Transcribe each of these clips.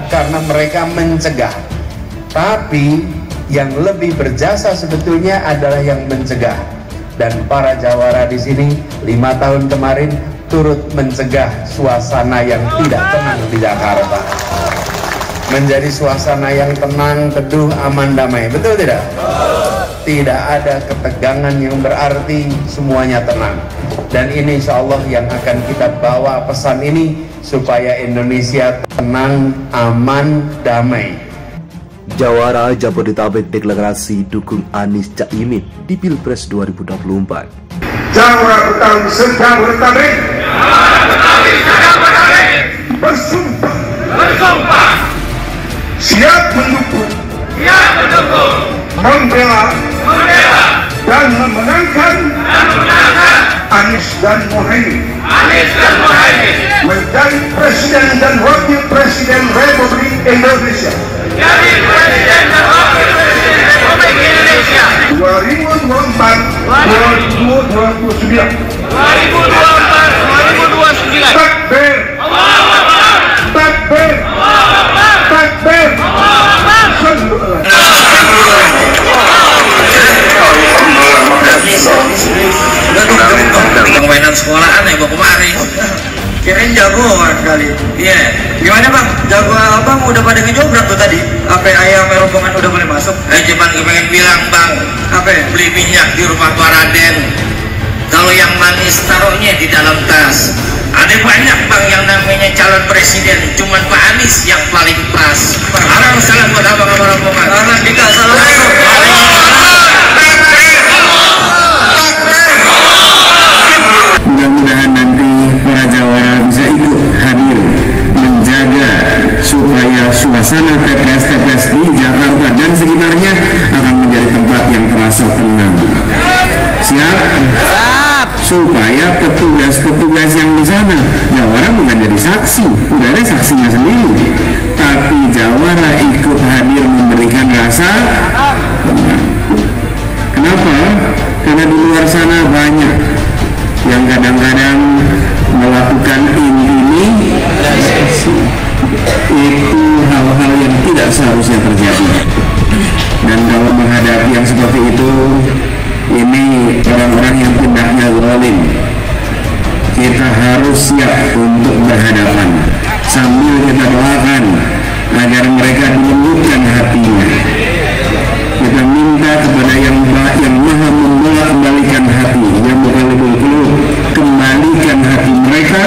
karena mereka mencegah. Tapi yang lebih berjasa sebetulnya adalah yang mencegah. Dan para jawara di sini 5 tahun kemarin turut mencegah suasana yang tidak tenang di Jakarta menjadi suasana yang tenang, teduh, aman, damai. Betul tidak? Tidak ada ketegangan yang berarti, semuanya tenang. Dan ini insya Allah yang akan kita bawa pesan ini supaya Indonesia tenang, aman, damai. Jawara Jabodetabek deklarasi dukung Anies Caimin di Pilpres 2024. Jawara Betawi se-Jabodetabek bersumpah siap mendukung membela dan memenangkan Anies dan Muhaimin menjadi Presiden dan Wakil Presiden Republik Indonesia 2024-2029. Takbir, takbir, takbir. Permainan sekolahan ya Bang kemarin. Kirain jagoan kali. Iya. Gimana Bang? Jago abang udah pada ngejobrak tuh tadi. Apa ayam rombongan udah boleh masuk? Cuman pengen bilang Bang, apa beli minyak di rumah Pak Raden. Kalau yang manis taruhnya di dalam tas. Ada banyak Bang yang namanya calon presiden, cuman Pak Anies yang paling pas. Salam buat abang-abang rombongan. Assalamualaikum. Mudah-mudahan nanti para jawara bisa ikut hadir menjaga supaya suasana TPS-TPS di Jakarta dan sekitarnya akan menjadi tempat yang terasa tenang. Siap? Supaya petugas-petugas yang di sana jawara bukan jadi saksi, udah ada saksinya sendiri, tapi jawara ikut hadir memberikan rasa tenang. Kenapa? Karena di luar sana banyak yang kadang-kadang melakukan ini itu hal-hal yang tidak seharusnya terjadi. Dan kalau menghadapi yang seperti itu, ini orang-orang yang tindaknya zalim, kita harus siap untuk berhadapan sambil kita doakan agar mereka dilembutkan hatinya. Kita minta kepada yang maha membolak-balikan hati, yang bukan lebih kembalikan hati mereka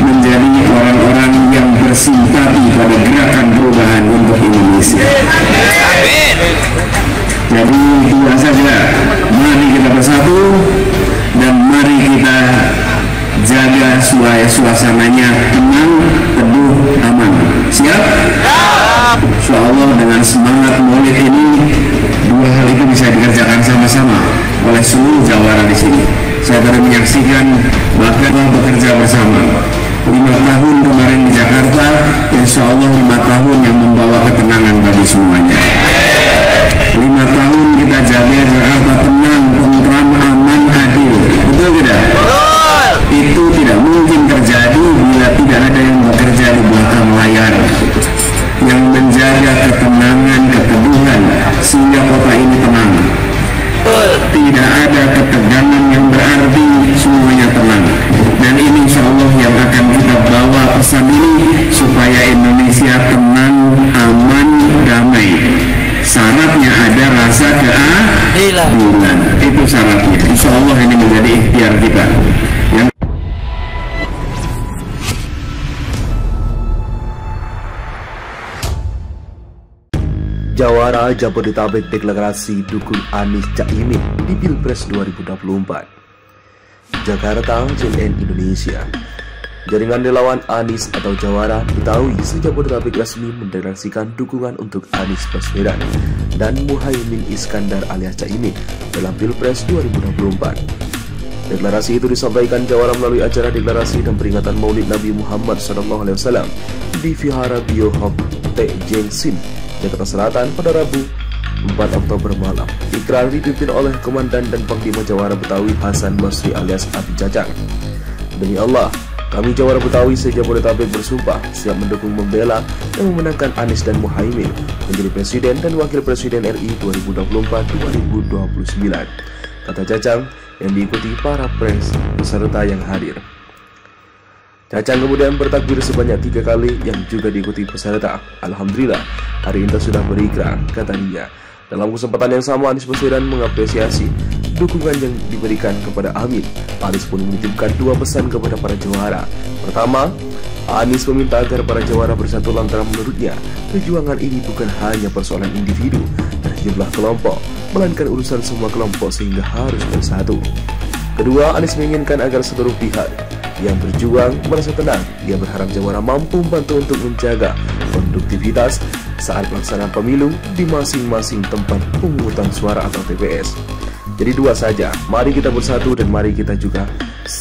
menjadi orang-orang yang bersimpati pada gerakan perubahan untuk Indonesia. Jadi dua saja, mari kita bersatu dan mari kita jaga supaya suasananya tenang, teduh, aman. Siap? Insya Allah dengan semangat Maulid ini, dua hal itu bisa dikerjakan sama-sama oleh seluruh jawara di sini. Saya baru menyaksikan bahkan bekerja bersama 5 tahun kemarin di Jakarta. Insya Allah 5 tahun yang membawa ketenangan bagi semuanya. 5 tahun kita jaga Jakarta tenang, tentram, aman, adil. Betul tidak? Itu tidak mungkin terjadi bila tidak ada yang bekerja di belakang layar yang menjaga ketenangan, keteduhan sehingga kota ini tenang. Tidak ada ketegangan yang berarti semuanya tenang. Dan ini insya Allah yang akan kita bawa pesan ini supaya Indonesia tenang, aman, damai. Syaratnya ada rasa keadilan. Itu syaratnya. Insya Allah ini menjadi ikhtiar kita. Jawara Jabodetabek deklarasi dukung Anies Caimin di Pilpres 2024. Jakarta, CNN Indonesia. Jaringan relawan Anies atau Jawara Betawi se-Jabodetabek resmi mendeklarasikan dukungan untuk Anies Baswedan dan Muhaimin Iskandar alias Caimin dalam Pilpres 2024. Deklarasi itu disampaikan Jawara melalui acara deklarasi dan peringatan Maulid Nabi Muhammad SAW di Vihara Biohop Tejengsin, Jakarta Selatan pada Rabu 4 Oktober malam. Ikrar dipimpin oleh Komandan dan Panglima Jawara Betawi Hasan Basri alias Abi Cacang. Demi Allah, Kami Jawara Betawi se-Jabodetabek bersumpah siap mendukung, membela, dan memenangkan Anies dan Muhaimin menjadi Presiden dan Wakil Presiden RI 2024-2029, kata Cacang yang diikuti para peserta yang hadir. Cacang kemudian bertakbir sebanyak 3 kali yang juga diikuti peserta. Alhamdulillah, hari ini sudah berikrar, kata dia. Dalam kesempatan yang sama, Anies Baswedan mengapresiasi dukungan yang diberikan kepada Amin. Anies pun menitipkan 2 pesan kepada para jawara. Pertama, Anies meminta agar para jawara bersatu lantaran menurutnya perjuangan ini bukan hanya persoalan individu dan jumlah kelompok, melainkan urusan semua kelompok sehingga harus bersatu. Kedua, Anies menginginkan agar seluruh pihak yang berjuang merasa tenang. Dia berharap jawara mampu membantu untuk menjaga konduktivitas saat pelaksanaan pemilu di masing-masing tempat pemungutan suara atau TPS. Jadi 2 saja, mari kita bersatu dan mari kita juga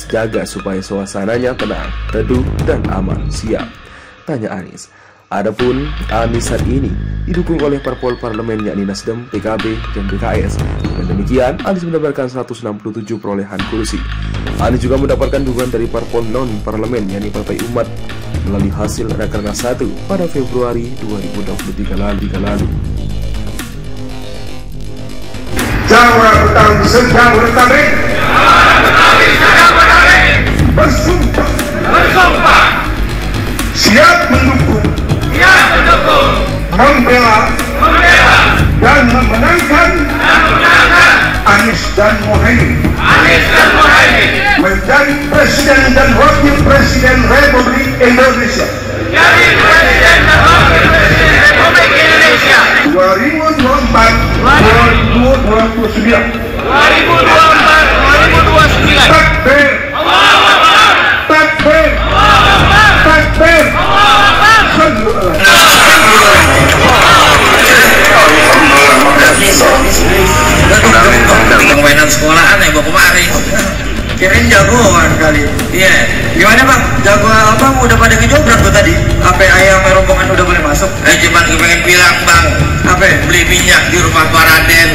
jaga supaya suasananya tenang, teduh, dan aman. Siap? Tanya Anies. Adapun Anies saat ini didukung oleh parpol parlemen yakni Nasdem, PKB, dan PKS. Dan demikian, Anies mendapatkan 167 perolehan kursi. Anies juga mendapatkan dukungan dari parpol non-parlemen yakni Partai Umat melalui hasil Rakernas 1 pada Februari 2023 lalu. Jawara Betawi se-Jabodetabek bersumpah siap mendukung, membela, dan memenangkan Anies dan Muhaimin menjadi Presiden dan Wakil Presiden Republik Indonesia 2024-2029. Takbir, takbir, takbir. Permainan sekolahan ya, bawa kemarin. Kirain jagoan kali. Iya. Gimana bang? Jago abang udah pada ngejobrak tuh tadi. Apa ayam rombongan udah boleh masuk? Cuman pengen bilang bang, apa beli minyak di rumah Pak Raden.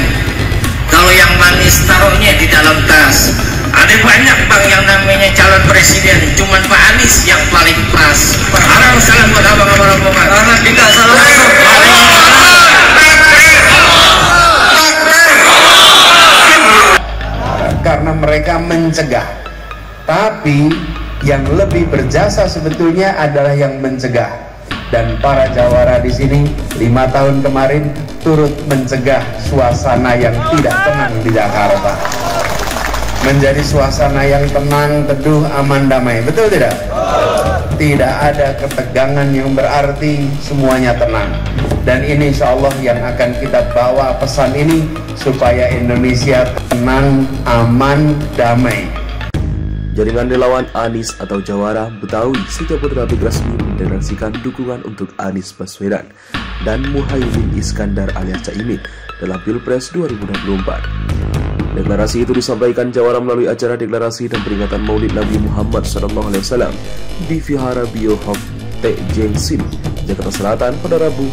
Kalau yang manis taruhnya di dalam tas. Ada banyak bang yang namanya calon presiden, cuman Pak Anies yang paling pas. Salam buat abang-abang rombongan. Karena kita salah masuk. Karena mereka mencegah, tapi yang lebih berjasa sebetulnya adalah yang mencegah. Dan para jawara di sini 5 tahun kemarin turut mencegah suasana yang tidak tenang di Jakarta menjadi suasana yang tenang, teduh, aman, damai. Betul tidak? Tidak ada ketegangan yang berarti, semuanya tenang. Dan ini insya Allah yang akan kita bawa pesan ini supaya Indonesia tenang, aman, damai. Jaringan relawan Anies atau Jawara Betawi se-Jabodetabek resmi mendeklarasikan dukungan untuk Anies Baswedan dan Muhaimin Iskandar alias Caimin dalam Pilpres 2024. Deklarasi itu disampaikan Jawara melalui acara deklarasi dan peringatan Maulid Nabi Muhammad SAW di Vihara Biohop Tejengsin, Jakarta Selatan pada Rabu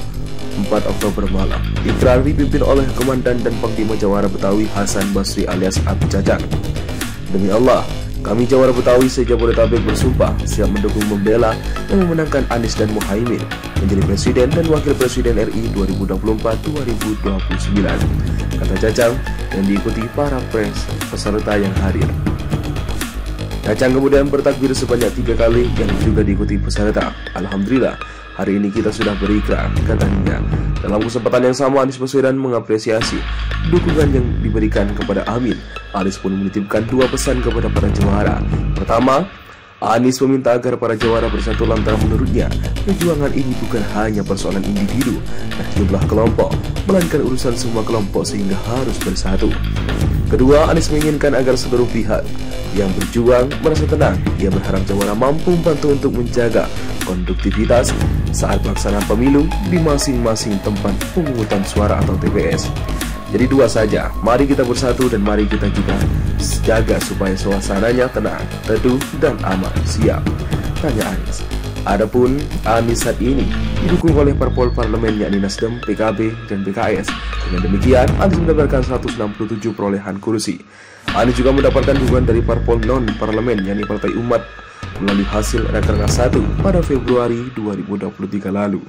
4 Oktober malam. Ikrar dipimpin oleh Komandan dan Panglima Jawara Betawi Hasan Basri alias Abu Cacang. Demi Allah, kami Jawara Betawi se-Jabodetabek bersumpah siap mendukung, membela, dan memenangkan Anies dan Muhaimin menjadi Presiden dan Wakil Presiden RI 2024-2029, kata Cacang yang diikuti para peserta yang hadir. Cacang kemudian bertakbir sebanyak 3 kali yang juga diikuti peserta. Alhamdulillah, hari ini kita sudah berikrar, katanya. Dalam kesempatan yang sama, Anies Baswedan mengapresiasi dukungan yang diberikan kepada Amin. Anies pun menitipkan 2 pesan kepada para jawara. Pertama, Anies meminta agar para jawara bersatu lantaran menurutnya perjuangan ini bukan hanya persoalan individu dan jumlah kelompok, melainkan urusan semua kelompok sehingga harus bersatu. Kedua, Anies menginginkan agar seluruh pihak yang berjuang merasa tenang. Dia berharap jawara mampu membantu untuk menjaga konduktivitas saat pelaksanaan pemilu di masing-masing tempat pemungutan suara atau TPS. Jadi 2 saja, mari kita bersatu dan mari kita juga jaga supaya suasananya tenang, teduh, dan aman. Siap? Tanya Anies. Adapun Anies saat ini didukung oleh parpol parlemen yakni Nasdem, PKB, dan PKS. Dengan demikian, Anies mendapatkan 167 perolehan kursi. Anies juga mendapatkan dukungan dari parpol non-parlemen yakni Partai Umat melalui hasil Rakernas 1 pada Februari 2023 lalu.